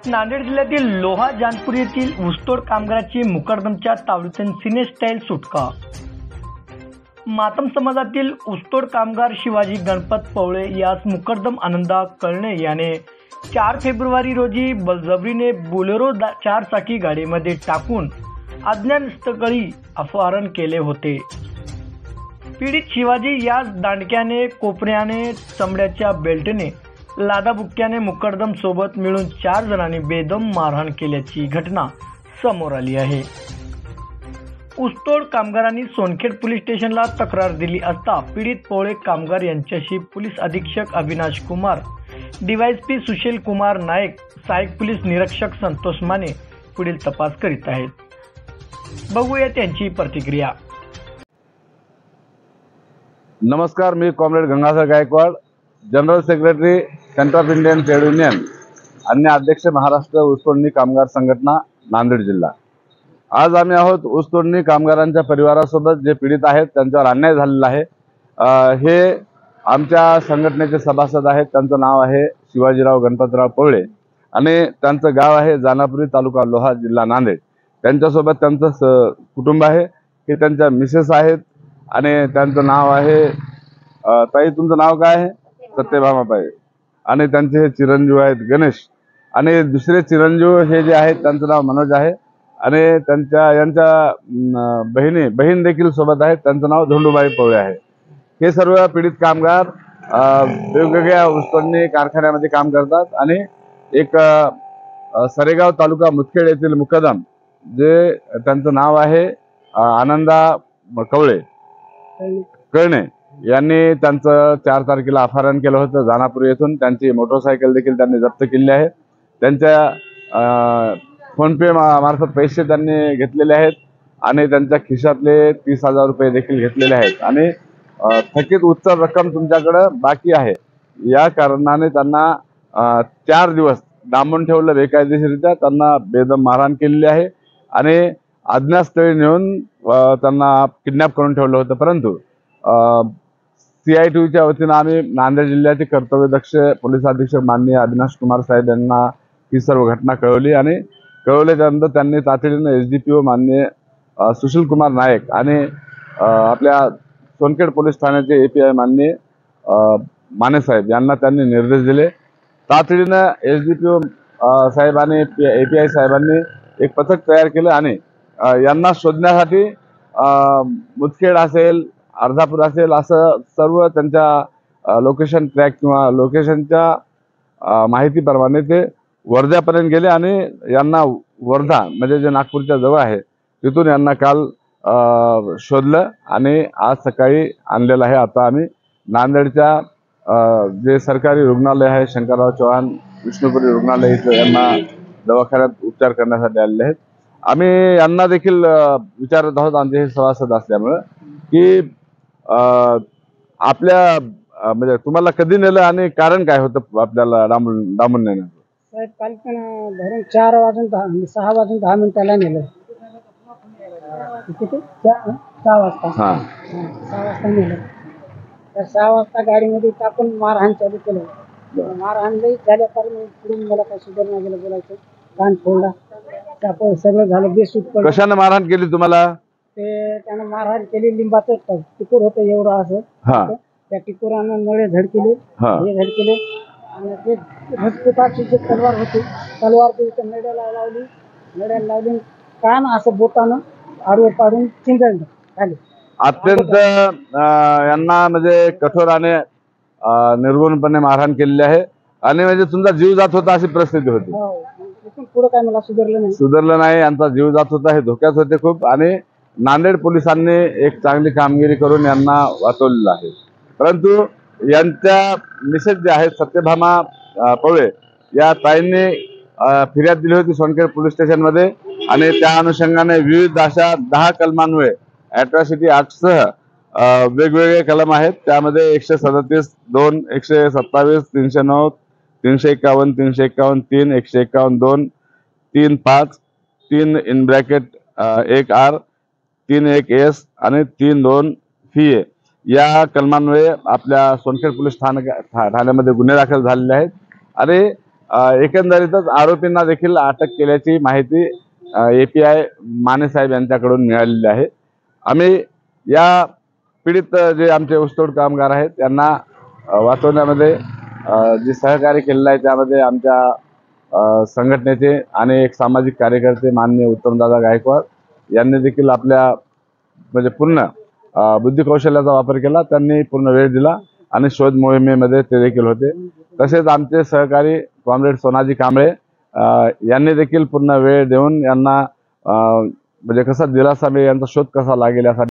नांदेड जिल्ह्यातील लोहा जानपूर येथील ऊसतोड कामगाराची मुकरदमच्या तावडीतून सिनेस्टाईल सुटका। मातम समाजातील ऊसतोड कामगार शिवाजी गणपत पवळे यास मुकरदम आनंदा कळणे याने 4 फेब्रुवारी रोजी बळजबरीने बोलेरो 4 चाकी गाडीमध्ये टाकून अज्ञातस्थळी अपहरण केले होते। पीडित शिवाजी यास दांडक्याने, कोपऱ्याने, चमड्याच्या बेल्टने, लादाबुक्क्याने मुकरदम सोबत मिळून 4 जणांनी बेदम मारहाण केल्याची घटना समोर आली आहे। ऊसतोड कामगारांनी सोनखेड पोलीस स्टेशनला तक्रार दिली असता पीडित पवळे कामगार यांच्याशी पोलीस अधीक्षक अविनाश कुमार, डीवायएसपी सुशील कुमार नायक, सहाय्यक पोलीस निरीक्षक संतोष माने पुढील तपास करीत आहेत। बघूया त्यांची प्रतिक्रिया। नमस्कार, मी comrade Gangadhar Gaikwad, general secretary centre of Indian trade union, अन्य अध्यक्ष महाराष्ट्र ऊसतोडणी कामगार संघटना, नांदेड जिल्हा। आज आम्ही आहोत ऊसतोडणी कामगारांच्या परिवारासोबत जे पीडित आहेत, त्यांच्यावर अन्याय झालेला आहे। हे आमच्या संघटनेचे सभासद आहेत। त्यांचं नाव आहे शिवाजीराव गणपतराव पवळे आणि त्यांचं गाव आहे जानापुरी, तालुका लोहा, जिल्हा नांदेड। त्यांच्यासोबत त्यांचं कुटुंब आहे, हे त्यांच्या मिसेस आहेत आणि त्यांचं नाव आहे, ताई तुमचं नाव काय आहे? सत्यभामाबाई। आणि त्यांचे हे चिरंजीव आहेत गणेश, आणि दुसरे चिरंजीव हे जे आहेत त्यांचं नाव मनोज आहे आणि यांच्या बहीण देखील सोबत आहेत, त्यांचं नाव धोंडूबाई पवळे आहे। हे सर्व पीडित कामगार वेगवेगळ्या ऊसतोडणी कारखान्यामध्ये काम करतात आणि एक सरेगाव तालुका मुदखेड येथील मुकदम जे त्यांचं नाव आहे आनंदा कळणे यांनी त्यांचं 4 तारखेला अपहरण केलं होतं जानापूर येथून। त्यांची मोटरसायकल देखील त्यांनी जप्त केली आहे। त्यांच्या फोनपे मार्फत पैसे त्यांनी घेतलेले आहेत आणि त्यांच्या खिशातले 30,000 रुपये देखील घेतलेले आहेत आणि थकीत उच्च रक्कम तुमच्याकडे बाकी आहे। या कारणाने त्यांना 4 दिवस डांबून ठेवलं बेकायदेशीररित्या। त्यांना बेदम मारहाण केलेली आहे आणि अज्ञातस्थळी नेऊन त्यांना किडनॅप करून ठेवलं होतं। परंतु CITUच्या वतीनं आम्ही नांदेड जिल्ह्याचे कर्तव्यदक्ष पोलीस अधीक्षक माननीय अविनाश कुमार साहेब यांना ही सर्व घटना कळवली आणि कळवल्यानंतर त्यांनी तातडीने SDPO माननीय सुशील कुमार नायक आणि आपल्या सोनखेड पोलीस ठाण्याचे API माननीय माने साहेब यांना त्यांनी निर्देश दिले। तातडीने SDPO साहेब आणि API साहेबांनी एक पथक तयार केलं आणि यांना शोधण्यासाठी मुदखेड असेल, अर्धापूर असेल, असं सर्व त्यांच्या लोकेशन ट्रॅक किंवा लोकेशनच्या माहितीप्रमाणे ते वर्ध्यापर्यंत गेले आणि यांना वर्धा म्हणजे जे नागपूरच्या जवळ आहे तिथून यांना काल शोधलं आणि आज सकाळी आणलेलं आहे। आता आम्ही नांदेडच्या जे सरकारी रुग्णालय आहे शंकरराव चव्हाण विष्णुपुरी रुग्णालय इथं यांना दवाखान्यात उपचार करण्यासाठी आलेले आहेत। आम्ही यांना देखील विचारत आहोत, आमचे हे सभासद असल्यामुळे, की आपल्या म्हणजे तुम्हाला कधी नेलं आणि कारण काय होतं आपल्याला डांबून नेण्याचं? साहेब काल पण धरून 6 वाजून 10 मिनिटाला नेलं। किती? 6 वाजता। 6 वाजता नेलं। तर 6 वाजता गाडीमध्ये टाकून मारहाण चालू केलं। मारहाण लई झाल्या कारण पुढून मला काय सुधारणा गेलं, बोलायचं कान फोडला, त्यामुळे सगळं झालं बेसूट पडलं। कशाने मारहाण केली तुम्हाला? ते त्यानं मारहाण केली, लिंबाचं टिकूर होतं एवढं असं, त्या टिकुरानं नळे झडकेले, हे झडकेले आणि ते रजपुताची जी तलवार होती, तलवार ते नड्याला लावली, कान असं बोटानं आडवं पाडून चिंगळलं खाली। अत्यंत यांना म्हणजे कठोराने निर्गुणपणे मारहाण केलेली आहे आणि म्हणजे तुमचा जीव जात होता अशी परिस्थिती होती। पुढे काय मला सुधारलं नाही, यांचा जीव जात होता, हे धोक्यात होते खूप। आणि नांदेड पोलिसांनी एक चांगली कामगिरी करून यांना वाचवलेलं आहे। परंतु यांच्या मिसेस जे आहेत सत्यभामा पवळे या ताईंनी फिर्याद दिली होती सोनखेड पोलीस स्टेशनमध्ये आणि त्या अनुषंगाने विविध अशा 10 कलमांमुळे अॅट्रॉसिटी ॲक्टसह वेगवेगळे कलम आहेत। त्यामध्ये 137(2), 127, 309, 351, 351, 3, 151, 2, 3, 5, 3(1R), 3(1S) आणि 3(2)FA या कलमांमुळे आपल्या सोनखेड पोलीस ठाण्यामध्ये गुन्हे दाखल झालेले आहेत आणि एकंदरीतच आरोपींना देखील अटक केल्याची माहिती API माने साहेब यांच्याकडून मिळालेली आहे. आम्ही या पीडित जे आमचे ऊसतोड कामगार आहेत त्यांना वाचवण्यामध्ये जे सहकार्य केलेलं आहे त्यामध्ये आमच्या संघटनेचे आणि एक सामाजिक कार्यकर्ते माननीय उत्तमदादा गायकवाड यांनी देखील आपल्या म्हणजे पूर्ण बुद्धिकौशल्याचा वापर केला. त्यांनी पूर्ण वेळ दिला आणि शोध मोहिमेमध्ये ते देखील होते. तसेच आमचे सहकारी कॉम्रेड सोनाजी कांबळे यांनी देखील पूर्ण वेळ देऊन यांना म्हणजे कसा दिलासा मिळेल, यांचा शोध कसा लागेल यासाठी